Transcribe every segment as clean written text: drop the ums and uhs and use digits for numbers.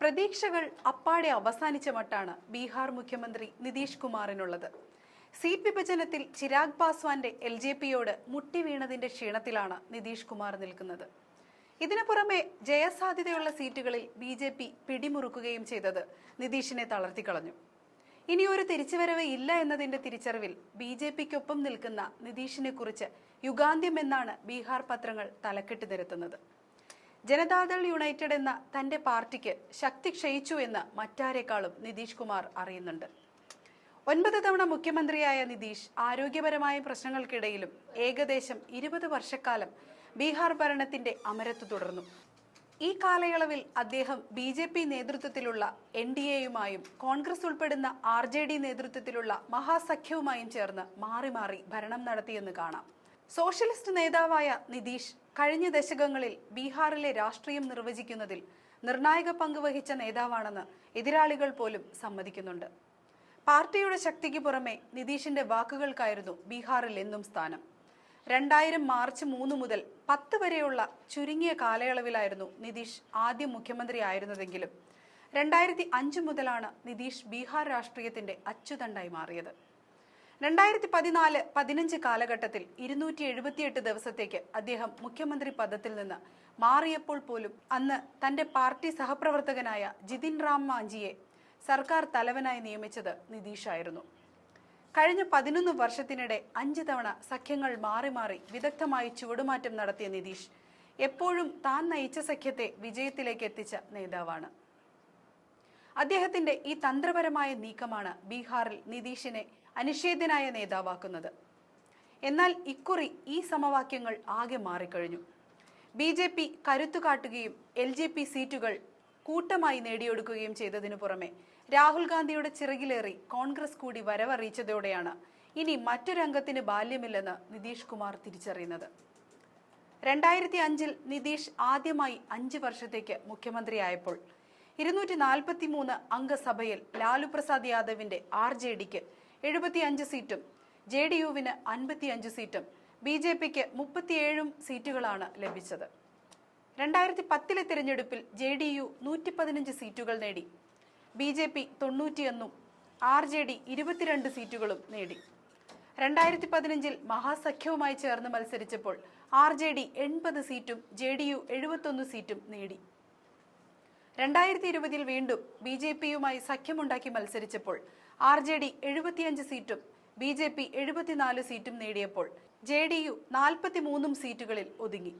പ്രതീക്ഷകൾ അപ്പാടെ അവസാനിച്ച മട്ടാണ് ബീഹാർ മുഖ്യമന്ത്രി നിതീഷ് കുമാറിനുള്ളത്. സീറ്റ് വിഭജനത്തിൽ ചിരാഗ് പാസ്വാന്റെ LJPയോട് മുട്ടി വീണതിന്റെ ക്ഷീണത്തിലാണ് നിതീഷ് കുമാർ നിൽക്കുന്നത്. ഇതിനു പുറമെ ജയസാധ്യതയുള്ള സീറ്റുകളിൽ BJP പിടിമുറുക്കുകയും ചെയ്തത് നിതീഷിനെ തളർത്തിക്കളഞ്ഞു. ഇനി ഒരു തിരിച്ചുവരവ് ഇല്ല എന്നതിന്റെ തിരിച്ചറിവിൽ BJPക്കൊപ്പം നിൽക്കുന്ന നിതീഷിനെ കുറിച്ച് യുഗാന്ത്യം എന്നാണ് ബീഹാർ പത്രങ്ങൾ തലക്കെട്ട് നിരത്തുന്നത്. ജനതാദൾ യുണൈറ്റഡ് എന്ന തന്റെ പാർട്ടിക്ക് ശക്തി ക്ഷയിച്ചു എന്ന് മറ്റാരെക്കാളും നിതീഷ് കുമാർ അറിയുന്നുണ്ട്. 9 തവണ മുഖ്യമന്ത്രിയായ നിതീഷ് ആരോഗ്യപരമായ പ്രശ്നങ്ങൾക്കിടയിലും ഏകദേശം 20 വർഷക്കാലം ബീഹാർ ഭരണത്തിന്റെ അമരത്ത് തുടർന്നു. ഈ കാലയളവിൽ അദ്ദേഹം BJP നേതൃത്വത്തിലുള്ള NDAയുമായും കോൺഗ്രസ് ഉൾപ്പെടുന്ന RJD നേതൃത്വത്തിലുള്ള മഹാസഖ്യവുമായും ചേർന്ന് മാറി മാറി ഭരണം നടത്തിയെന്ന് കാണാം. സോഷ്യലിസ്റ്റ് നേതാവായ നിതീഷ് കഴിഞ്ഞ ദശകങ്ങളിൽ ബീഹാറിലെ രാഷ്ട്രീയം നിർവചിക്കുന്നതിൽ നിർണായക പങ്ക് വഹിച്ച നേതാവാണെന്ന് എതിരാളികൾ പോലും സമ്മതിക്കുന്നുണ്ട്. പാർട്ടിയുടെ ശക്തിക്ക് പുറമെ നിതീഷിന്റെ വാക്കുകൾക്കായിരുന്നു ബീഹാറിൽ എന്നും സ്ഥാനം. 2000 മാർച്ച് 3 മുതൽ 10 വരെയുള്ള ചുരുങ്ങിയ കാലയളവിലായിരുന്നു നിതീഷ് ആദ്യം മുഖ്യമന്ത്രി ആയിരുന്നതെങ്കിലും 2005 മുതലാണ് നിതീഷ് ബീഹാർ രാഷ്ട്രീയത്തിന്റെ അച്ചുതണ്ടായി മാറിയത്. 2014-15 കാലഘട്ടത്തിൽ 278 ദിവസത്തേക്ക് അദ്ദേഹം മുഖ്യമന്ത്രി പദത്തിൽ നിന്ന് മാറിയപ്പോൾ പോലും അന്ന് തന്റെ പാർട്ടി സഹപ്രവർത്തകനായ ജിതിൻ റാം മാഞ്ചിയെ സർക്കാർ തലവനായി നിയമിച്ചത് നിതീഷായിരുന്നു. കഴിഞ്ഞ 11 വർഷത്തിനിടെ 5 തവണ സഖ്യങ്ങൾ മാറി മാറി വിദഗ്ധമായി ചുവടുമാറ്റം നടത്തിയ നിതീഷ് എപ്പോഴും താൻ നയിച്ച സഖ്യത്തെ വിജയത്തിലേക്ക് എത്തിച്ച നേതാവാണ്. അദ്ദേഹത്തിന്റെ ഈ തന്ത്രപരമായ നീക്കമാണ് ബീഹാറിൽ നിതീഷിനെ അനിഷേധ്യനായ നേതാവാക്കുന്നത്. എന്നാൽ ഇക്കുറി ഈ സമവാക്യങ്ങൾ ആകെ മാറിക്കഴിഞ്ഞു. BJP കരുത്തു കാട്ടുകയും LJP സീറ്റുകൾ കൂട്ടമായി നേടിയെടുക്കുകയും ചെയ്തതിനു പുറമെ രാഹുൽ ഗാന്ധിയുടെ ചിറകിലേറി കോൺഗ്രസ് കൂടി വരവറിയിച്ചതോടെയാണ് ഇനി മറ്റൊരംഗത്തിന് ബാല്യമില്ലെന്ന് നിതീഷ് കുമാർ തിരിച്ചറിയുന്നത്. 2005-ൽ നിതീഷ് ആദ്യമായി 5 വർഷത്തേക്ക് മുഖ്യമന്ത്രിയായപ്പോൾ 243 അംഗസഭയിൽ ലാലു പ്രസാദ് യാദവിന്റെ RJDക്ക് 75 സീറ്റും JDUവിന് 55 സീറ്റും BJPക്ക് 37 സീറ്റുകളാണ് ലഭിച്ചത്. 2010-ലെ തിരഞ്ഞെടുപ്പിൽ JDU 115 സീറ്റുകൾ നേടി, BJP 91, RJD 22 സീറ്റുകളും നേടി. 2015-ൽ മഹാസഖ്യവുമായി ചേർന്ന് മത്സരിച്ചപ്പോൾ RJD 80 സീറ്റും JDU 71 സീറ്റും നേടി. 2020-ൽ വീണ്ടും BJPയുമായി സഖ്യമുണ്ടാക്കി മത്സരിച്ചപ്പോൾ RJD 75 സീറ്റും BJP 74 സീറ്റും നേടിയപ്പോൾ JDU 43 സീറ്റുകളിൽ ഒതുങ്ങി.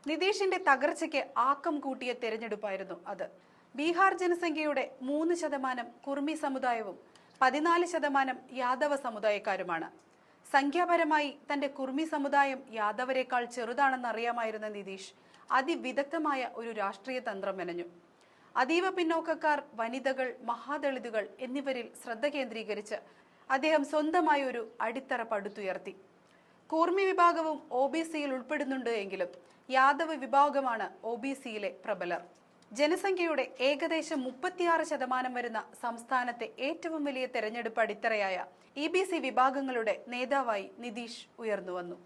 നിതീഷിന്റെ തകർച്ചയ്ക്ക് ആക്കം കൂട്ടിയ തെരഞ്ഞെടുപ്പായിരുന്നു അത്. ബീഹാർ ജനസംഖ്യയുടെ 3% കുർമി സമുദായവും 14% യാദവ സമുദായക്കാരുമാണ്. സംഖ്യാപരമായി തന്റെ കുർമി സമുദായം യാദവരെക്കാൾ ചെറുതാണെന്നറിയാമായിരുന്ന നിതീഷ് അതിവിദഗ്ധമായ ഒരു രാഷ്ട്രീയ തന്ത്രം മെനഞ്ഞു. അതീവ പിന്നോക്കക്കാർ, വനിതകൾ, മഹാദളിതുകൾ എന്നിവരിൽ ശ്രദ്ധ കേന്ദ്രീകരിച്ച് അദ്ദേഹം സ്വന്തമായി ഒരു അടിത്തറ പടുത്തുയർത്തി. കുർമി വിഭാഗവും OBCയിൽ ഉൾപ്പെടുന്നുണ്ട് എങ്കിലും യാദവ് വിഭാഗമാണ് OBCയിലെ പ്രബലർ. ജനസംഖ്യയുടെ ഏകദേശം 36% വരുന്ന സംസ്ഥാനത്തെ ഏറ്റവും വലിയ തെരഞ്ഞെടുപ്പ് അടിത്തറയായ EBC വിഭാഗങ്ങളുടെ നേതാവായി നിതീഷ് ഉയർന്നു വന്നു.